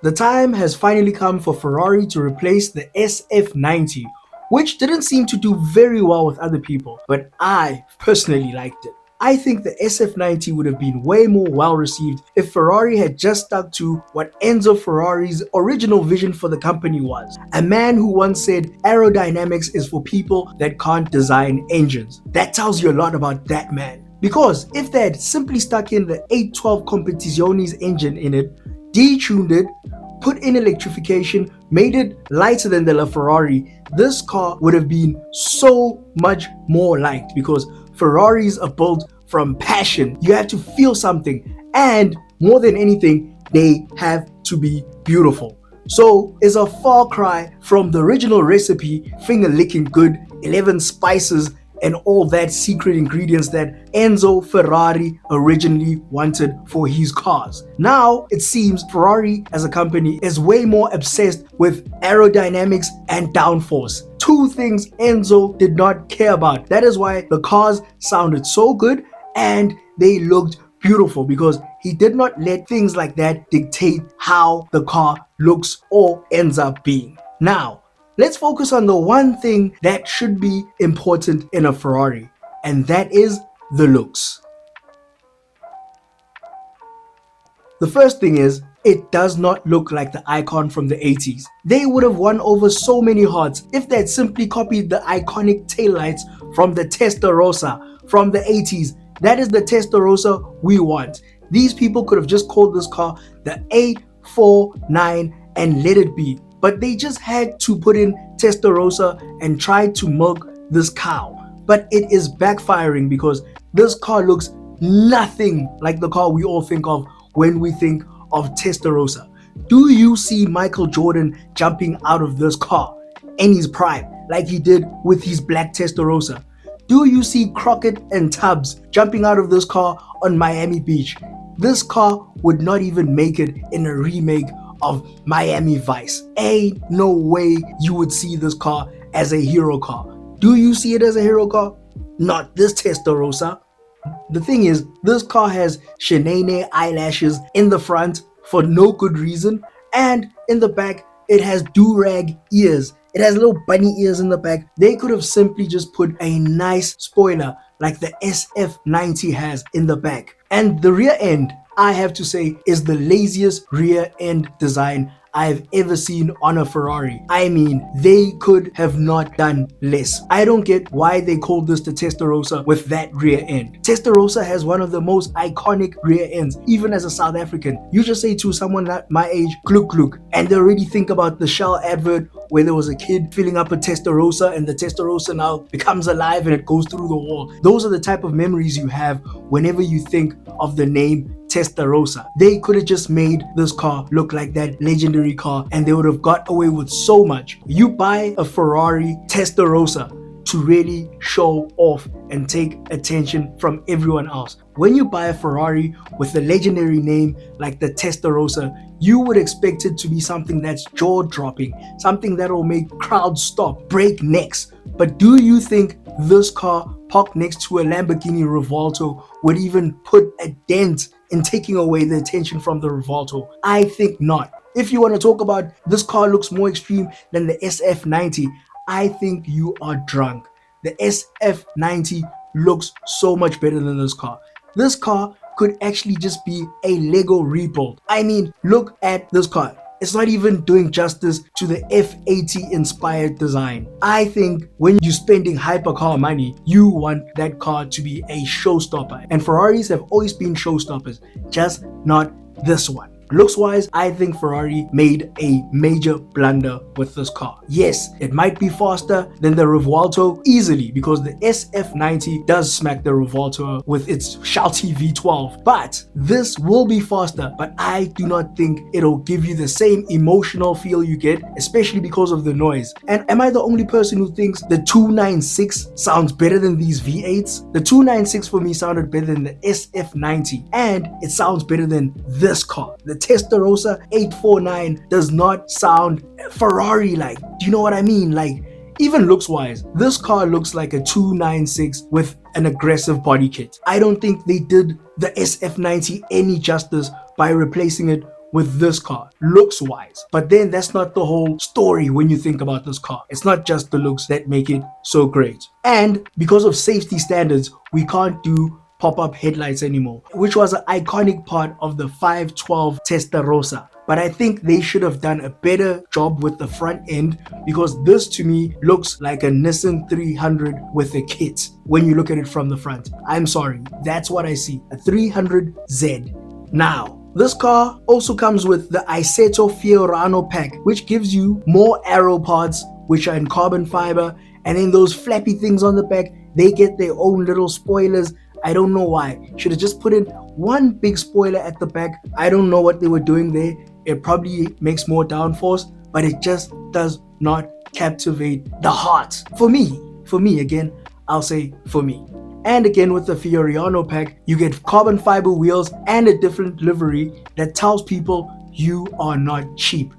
The time has finally come for Ferrari to replace the SF90, which didn't seem to do very well with other people, but I personally liked it. I think the SF90 would have been way more well received if Ferrari had just stuck to what Enzo Ferrari's original vision for the company was. A man who once said aerodynamics is for people that can't design engines. That tells you a lot about that man. Because if they had simply stuck in the 812 Competizioni's engine in it, detuned it, put in electrification, made it lighter than the LaFerrari, this car would have been so much more liked because Ferraris are built from passion. You have to feel something, and more than anything, they have to be beautiful. So it's a far cry from the original recipe, finger licking good, 11 spices, and all that secret ingredients that Enzo Ferrari originally wanted for his cars. Now it seems Ferrari as a company is way more obsessed with aerodynamics and downforce. Two things Enzo did not care about. That is why the cars sounded so good and they looked beautiful, because he did not let things like that dictate how the car looks or ends up being. Now, let's focus on the one thing that should be important in a Ferrari, and that is the looks. The first thing is, it does not look like the Icon from the 80s. They would have won over so many hearts if they had simply copied the iconic taillights from the Testarossa from the 80s. That is the Testarossa we want. These people could have just called this car the 849 and let it be. But they just had to put in Testarossa and try to milk this cow. But it is backfiring because this car looks nothing like the car we all think of when we think of Testarossa. Do you see Michael Jordan jumping out of this car in his prime like he did with his black Testarossa? Do you see Crockett and Tubbs jumping out of this car on Miami Beach? This car would not even make it in a remake of Miami Vice. Ain't no way you would see this car as a hero car. Do you see it as a hero car? Not this Testarossa. The thing is, this car has Shanae eyelashes in the front for no good reason, and in the back it has do-rag ears. It has little bunny ears in the back. They could have simply just put a nice spoiler like the SF90 has in the back. And the rear end, I have to say, is the laziest rear end design I've ever seen on a Ferrari. I mean, they could have not done less. I don't get why they called this the Testarossa with that rear end. Testarossa has one of the most iconic rear ends, even as a South African. You just say to someone like my age, gluk gluk, and they already think about the Shell advert where there was a kid filling up a Testarossa and the Testarossa now becomes alive and it goes through the wall. Those are the type of memories you have whenever you think of the name Testarossa. They could have just made this car look like that legendary car and they would have got away with so much. You buy a Ferrari Testarossa to really show off and take attention from everyone else. When you buy a Ferrari with a legendary name like the Testarossa, you would expect it to be something that's jaw-dropping, something that will make crowds stop, break necks. But do you think this car parked next to a Lamborghini Revuelto would even put a dent in taking away the attention from the Revuelto? I think not. If you want to talk about this car looks more extreme than the SF90, I think you are drunk. The SF90 looks so much better than this car. This car could actually just be a Lego rebuild. I mean, look at this car. It's not even doing justice to the F80 inspired design. I think when you're spending hypercar money, you want that car to be a showstopper. And Ferraris have always been showstoppers, just not this one. Looks wise, I think Ferrari made a major blunder with this car. Yes, it might be faster than the Revuelto easily because the SF90 does smack the Revuelto with its shouty V12, but this will be faster, but I do not think it'll give you the same emotional feel you get, especially because of the noise. And am I the only person who thinks the 296 sounds better than these V8s? The 296 for me sounded better than the SF90, and it sounds better than this car. The Testarossa 849 does not sound Ferrari-like. Do you know what I mean? Like, even looks wise, this car looks like a 296 with an aggressive body kit. I don't think they did the SF90 any justice by replacing it with this car, looks wise. But then that's not the whole story when you think about this car. It's not just the looks that make it so great. And because of safety standards, we can't do pop-up headlights anymore, which was an iconic part of the 512 Testarossa. But I think they should have done a better job with the front end, because this to me looks like a Nissan 300 with a kit when you look at it from the front. I'm sorry, that's what I see, a 300Z. Now, this car also comes with the Assetto Fiorano pack, which gives you more aero parts, which are in carbon fiber, and then those flappy things on the back, they get their own little spoilers. I don't know why. Should have just put in one big spoiler at the back. I don't know what they were doing there. It probably makes more downforce, but it just does not captivate the heart. For me again, I'll say for me. And again, with the Fiorano pack, you get carbon fiber wheels and a different livery that tells people you are not cheap.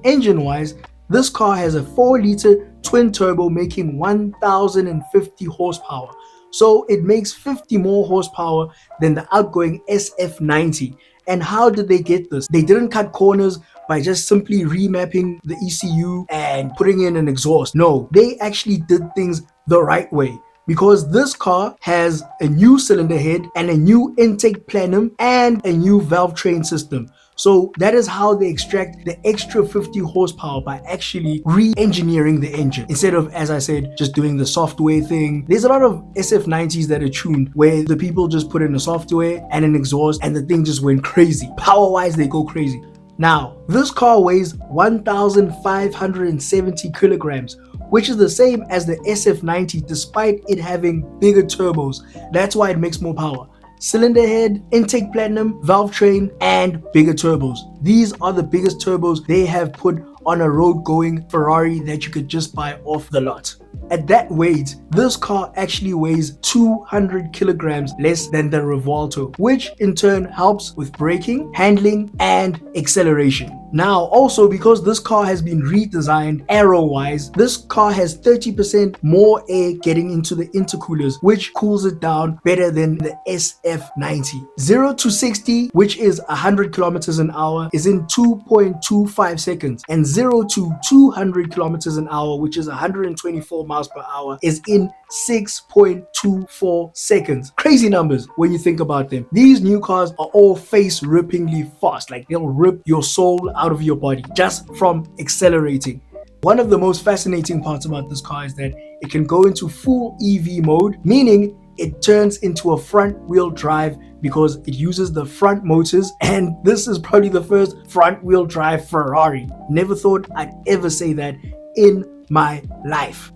Engine-wise, this car has a 4-liter twin turbo making 1050 horsepower. So it makes 50 more horsepower than the outgoing SF90. And how did they get this? They didn't cut corners by just simply remapping the ECU and putting in an exhaust. No, they actually did things the right way, because this car has a new cylinder head and a new intake plenum and a new valve train system. So that is how they extract the extra 50 horsepower, by actually re-engineering the engine instead of, as I said, just doing the software thing. There's a lot of SF90s that are tuned where the people just put in a software and an exhaust and the thing just went crazy. Power-wise, they go crazy. Now, this car weighs 1,570 kilograms, which is the same as the SF90 despite it having bigger turbos. That's why it makes more power. Cylinder head, intake platinum, valve train, and bigger turbos. These are the biggest turbos they have put on a road-going Ferrari that you could just buy off the lot. At that weight, this car actually weighs 200 kilograms less than the Rivolto, which in turn helps with braking, handling, and acceleration. Now, also because this car has been redesigned aero-wise, this car has 30% more air getting into the intercoolers, which cools it down better than the SF90. 0 to 60, which is 100 kilometers an hour, is in 2.25 seconds, and 0 to 200 kilometers an hour, which is 124 miles per hour, is in 6.24 seconds. Crazy numbers when you think about them. These new cars are all face-rippingly fast. Like, they'll rip your soul out of your body just from accelerating. One of the most fascinating parts about this car is that it can go into full EV mode, meaning it turns into a front wheel drive because it uses the front motors, and this is probably the first front wheel drive Ferrari. Never thought I'd ever say that in my life.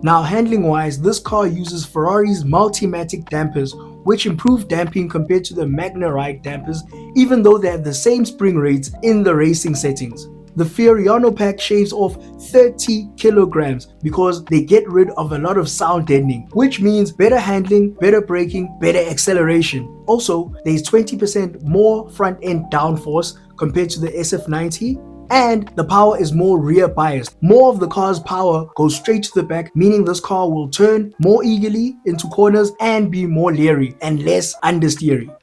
Now, handling wise, this car uses Ferrari's Multimatic dampers, which improve damping compared to the Magna-Ride dampers, even though they have the same spring rates in the racing settings. The Fiorano pack shaves off 30 kilograms because they get rid of a lot of sound deadening, which means better handling, better braking, better acceleration. Also, there's 20% more front end downforce compared to the SF90, and the power is more rear biased. More of the car's power goes straight to the back, meaning this car will turn more eagerly into corners and be more leery and less understeery.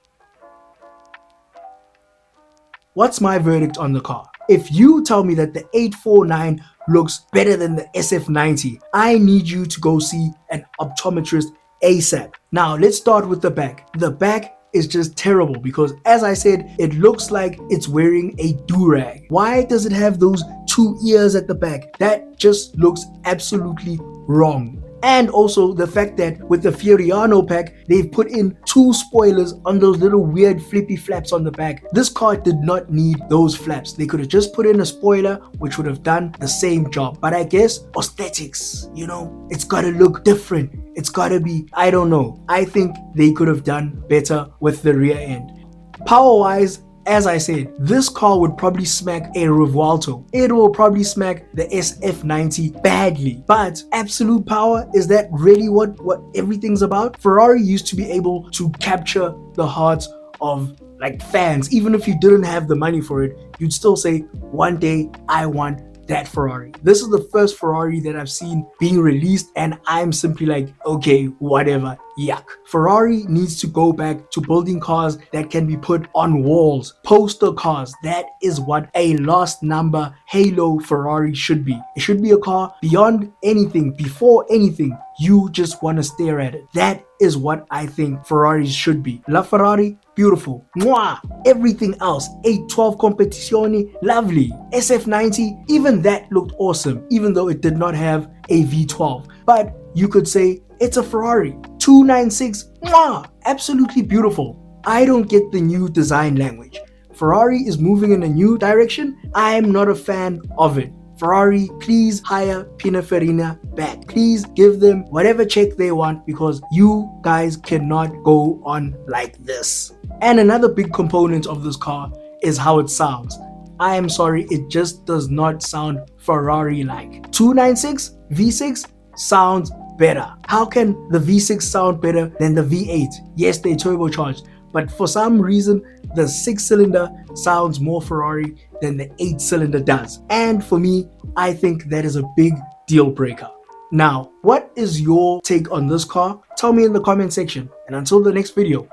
What's my verdict on the car? If you tell me that the 849 looks better than the SF90, I need you to go see an optometrist ASAP. Now, let's start with the back. The back is just terrible because, as I said, it looks like it's wearing a do-rag. Why does it have those two ears at the back? That just looks absolutely wrong. And also the fact that with the Fiorano pack, they've put in 2 spoilers on those little weird flippy flaps on the back. This car did not need those flaps. They could have just put in a spoiler, which would have done the same job. But I guess aesthetics, you know, it's gotta look different. It's gotta be, I don't know. I think they could have done better with the rear end. Power-wise, as I said, this car would probably smack a Rivolto. It will probably smack the SF90 badly. But absolute power, is that really what everything's about? Ferrari used to be able to capture the hearts of like fans. Even if you didn't have the money for it, you'd still say, one day I want that Ferrari. This is the first Ferrari that I've seen being released, and I'm simply like, okay, whatever, Yuck. Ferrari needs to go back to building cars that can be put on walls, poster cars. That is what a last number halo Ferrari should be. It should be a car beyond anything, before anything. You just want to stare at it. That is what I think Ferraris should be. La Ferrari, beautiful. Mwah! Everything else, 812 Competizione, lovely. SF90, even that looked awesome, even though it did not have a V12. But you could say it's a Ferrari. 296, mwah! Absolutely beautiful. I don't get the new design language. Ferrari is moving in a new direction. I am not a fan of it. Ferrari, please hire Pininfarina back. Please give them whatever check they want, because you guys cannot go on like this. And another big component of this car is how it sounds. I am sorry, it just does not sound Ferrari-like. 296 V6 sounds better. How can the V6 sound better than the V8? Yes, they're turbocharged, but for some reason, the 6-cylinder sounds more Ferrari than the 8-cylinder does. And for me, I think that is a big deal breaker. Now, what is your take on this car? Tell me in the comment section. And until the next video,